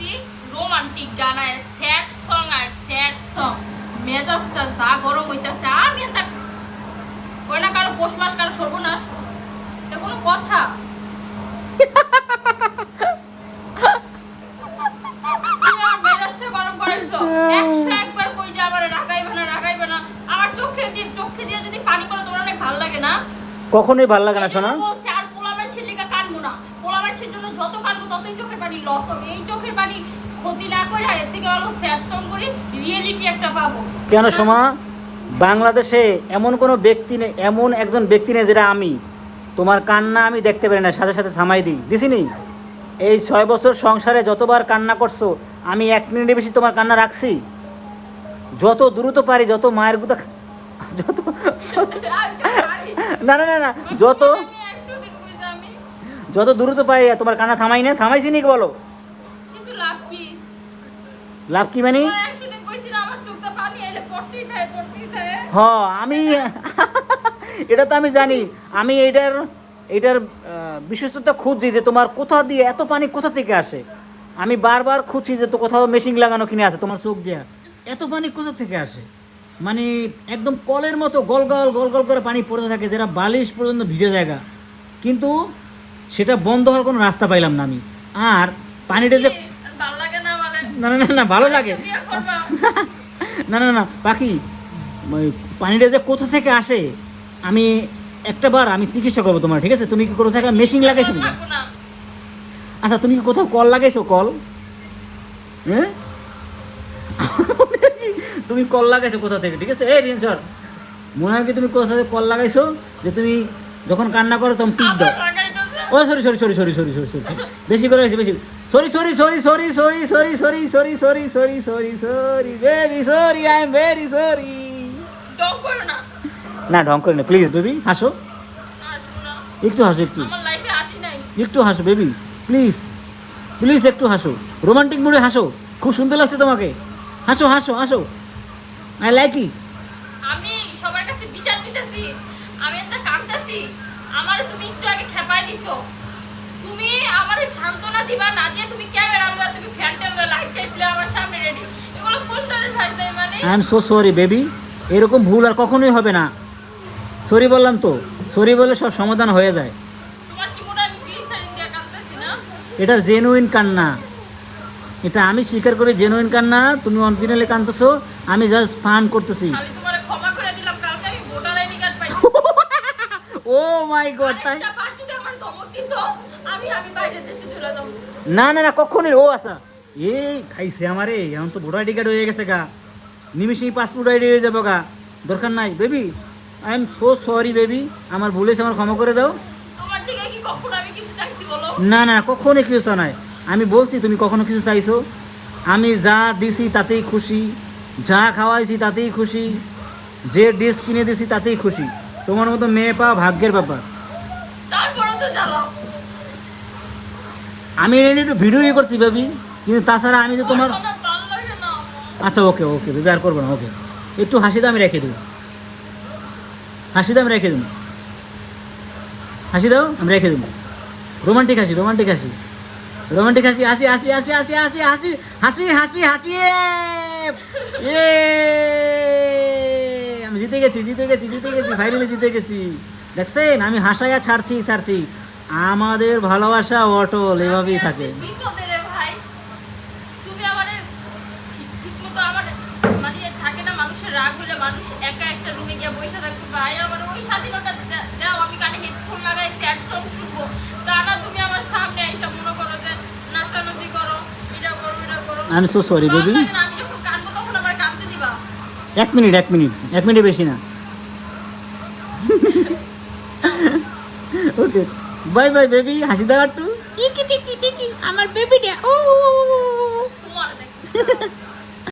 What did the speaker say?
রাখছি রোমান্টিক গান আর sad song আর sad song. মেজাজটা যা গরম হইতাছে, আমি এটা কই না কারো পৌষ মাস কারো সর্বনাশ, এটা কোনো কথা? তুমি আমার মেজাজটা গরম করাইছো। 101 বার কই যে আমারে রাগাইবে না রাগাইবে না। আমার চোখে দিয়ে যদি পানি পড়ে তোমার অনেক ভালো লাগে না? কখনোই ভালো লাগে না সোনা। বলছি আর পোলাবাইছের লিগা কানবো না। পোলাবাইছের জন্য যত কানবো ততই চোখের পানি লস হবে। এই চোখের পানি ক্ষতি না করে এর থেকে ভালো স্যাড সং করি, রিয়েলিটি একটা পাবো। কেন সোমা, বাংলাদেশে এমন কোনো ব্যক্তি নেই, এমন একজন ব্যক্তি নেই যেটা আমি তোমার কান্না আমি দেখতে পারি না সাথে সাথে থামাই দিছিনি। এই 6 বছর সংসারে যতবার কান্না করছো আমি 1 মিনিটের বেশি তোমার কান্না রাখছি? যত দ্রুত পারি, যত মায়ের গুতা যত না না না না যত যত দ্রুত পারি তোমার কান্না থামাই না, থামাইছি নাকি বলো? কিন্তু লাভ কি? লাভ কি মানে? আমি এটা তো আমি জানি, আমি এটার বিশেষত্বটা খুঁজছি যে তোমার কোথা দিয়ে এত পানি কোথা থেকে আসে। আমি বারবার খুঁজছি যে তো কোথাও মেশিন লাগানো কিনে আছে তোমার চোখ দিয়া, এত পানি কোথা থেকে আসে? মানে একদম কলের মতো গল গল করে পানি পড়তে থাকে, যেটা বালিশ পর্যন্ত ভিজে জায়গা, কিন্তু সেটা বন্ধ হওয়ার কোনো রাস্তা পাইলাম না আমি। আর পানিটা যে না না না না ভালো লাগে না না না পাখি, পানিটা যে কোথা থেকে আসে আমি একটাবার আমি চিকিৎসা করবো তোমার, ঠিক আছে? তুমি কি কোথাও থেকে মেশিন লাগাইছো নাকি? আচ্ছা তুমি কি কোথাও কল লাগাইছো? কল, হ্যাঁ তুমি কল লাগাইছো কোথা থেকে? ঠিক আছে, এই দিন স্যার মনে হয় কি তুমি কোথা থেকে কল লাগাইছো যে তুমি যখন কান্না করো তখন টিপ দাও? ও sorry sorry sorry sorry sorry sorry sorry বেশি করে গেছি, বেশি sorry sorry sorry sorry sorry sorry sorry sorry sorry sorry sorry sorry baby sorry, I am very sorry. ঢং করো না। না ঢং করি না, প্লিজ বেবি হাসো, একটু হাসো, একটু আমার লাইফে আসি নাই। একটু হাসো বেবি, প্লিজ প্লিজ একটু হাসো, রোমান্টিক মুডে হাসো, খুব সুন্দর লাগছে তোমাকে, হাসো হাসো হাসো, আই লাইক ইট। আমি সবার কাছে বিচার দিতেছি, আমি একটা কাঁদতেছি, আমারে তুমি একটু আগে খেপাই দিছো। তুমি আমারে সান্ত্বনা দিবা না দিয়ে তুমি ক্যামেরা লয়া তুমি ফ্যান্টেল লাইট টাইপলে আমার সামনে রেডি, এগুলো কোন ধরনের ফাইজলামি? মানে I am so sorry baby, এরকম ভুল আর কখনোই হবে না। সরি বললাম তো, সরি বলে সব সমাধান হয়ে যায়। তোমার কি মনে হয় আমি গ্লিসারিন দিয়ে কাঁদতেছি না? এটা জেনুইন কান্না, এটা আমি স্বীকার করি জেনুইন কান্না। তুমি অরিজিনালি কাঁদতেছো, আমি জাস্ট ফান করতেছি। আমি তোমারে ক্ষমা করে দিলাম, কালকে আমি ভোটার আইডি কার্ড পাইছি। ও মাই গড, তাই? একটা বার যদি আমার ধমক দিছো, আমি বাইরে দেশে চলে যাব। না না না কখনোই। ও আচ্ছা, এই খাইছে আমারে, এখন তো ভোটার আইডি কার্ড হয়ে গেছে গা, নিমিশেই পাসপোর্ট আইডি হয়ে যাবো গা, দরকার নাই baby. I am so sorry baby, আমার ভুল হয়েছে, আমার ক্ষমা করে দাও। তোমার থেকে কি কখনো আমি কিছু চাইছি বলো? না না কখনোই কিছু নাই, আমি বলছি তুমি কখনো কিছু চাইছো? আমি যা দিছি তাতেই খুশি, যা খাওয়াইছি তাতেই খুশি, যে ড্রেস কিনে দিছি তাতেই খুশি। তোমার মতো মেয়ে পাওয়া ভাগ্যের ব্যাপার। তারপরে তো জ্বালাও। আমি একটু ভিডিও করছি বেবি, কিন্তু তাছাড়া আমি তো তোমার আমার ভালো লাগে না আমার। আচ্ছা ওকে ওকে বেবি, আর করবো না, ওকে একটু হাসি দাও, আমি রেখে দেবো, হাসি দাও আমি রেখে দেবো, হাসি দাও আমি রেখে দেবো। রোমান্টিক হাসি, রোমান্টিক হাসি, রোমান্টিক হাসি, হাসি হাসি হাসি হাসি হাসি হাসি হাসি হাসি হাসি, এ আমি জিতে গেছি, জিতে গেছি, জিতে গেছি, ফাইনালি জিতে গেছি। দেখছেন আমি হাসাইয়া ছাড়ছি ছাড়ছি, আমাদের ভালোবাসা অটল এভাবেই থাকে। বিপদে রে ভাই, তুমি আমারে ঠিক মতো আমার মানে থাকে না, মানুষের রাগ হলে মানুষ একা একটা রুমে গিয়ে বসে থাকবে, ভাই আমার ওই স্বাধীনতা দাও, আমি কানে হেডফোন লাগাই স্যাড সং শুনবো। তা না তুমি আমার সামনে এসে মনে করো যে নাচানাচি করো, এটা করো এটা করো। I am so sorry baby. আমি যখন কাঁদবো তখন আমার কাঁদতে দিবা? 1 মিনিট 1 মিনিট 1 মিনিট বেশি না। ওকে বাই বাই বেবি, হাসি দাও একটু, আমার বেবিটা ও তোমার দেখ